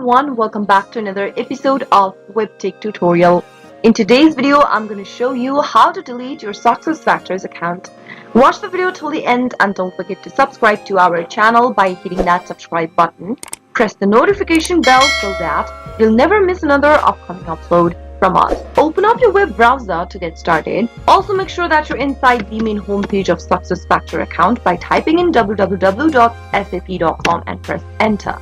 everyone, welcome back to another episode of Webtech Tutorial. In today's video, I'm going to show you how to delete your SuccessFactors account. Watch the video till the end and don't forget to subscribe to our channel by hitting that subscribe button. Press the notification bell so that you'll never miss another upcoming upload from us. Open up your web browser to get started. Also make sure that you're inside the main homepage of SuccessFactors account by typing in www.sap.com and press enter.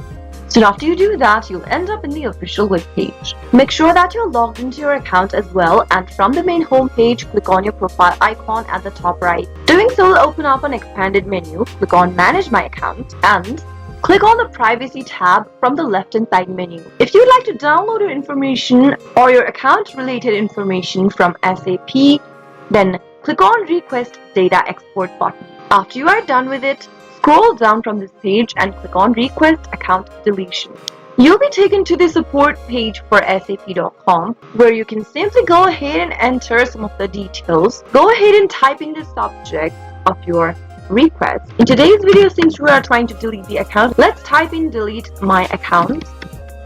Soon after you do that, you'll end up in the official web page. Make sure that you're logged into your account as well, and from the main homepage, click on your profile icon at the top right. Doing so will open up an expanded menu. Click on Manage My Account and click on the Privacy tab from the left-hand side menu. If you'd like to download your information or your account-related information from SAP, then click on Request Data Export button. After you are done with it, scroll down from this page and click on Request Account Deletion. You'll be taken to the support page for SAP.com, where you can simply go ahead and enter some of the details. Go ahead and type in the subject of your request. In today's video, since we are trying to delete the account, let's type in delete my account.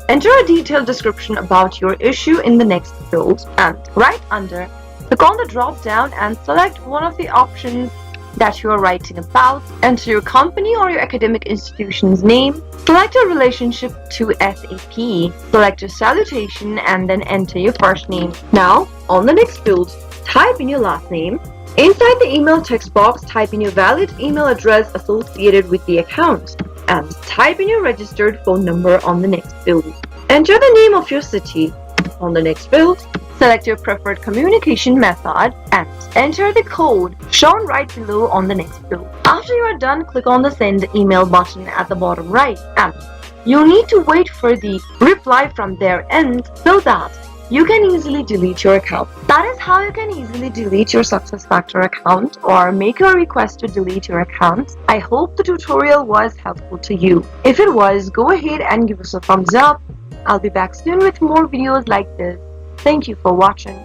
Enter a detailed description about your issue in the next field, and right under, click on the drop down and select one of the options that you are writing about. Enter your company or your academic institution's name. Select your relationship to SAP. Select your salutation and then enter your first name. Now, on the next field, type in your last name. Inside the email text box, type in your valid email address associated with the account and type in your registered phone number on the next field. Enter the name of your city. On the next field, select your preferred communication method and enter the code shown right below on the next field. After you are done, click on the send email button at the bottom right and you'll need to wait for the reply from their end so that you can easily delete your account. That is how you can easily delete your SuccessFactors account or make a request to delete your account. I hope the tutorial was helpful to you. If it was, go ahead and give us a thumbs up. I'll be back soon with more videos like this. Thank you for watching.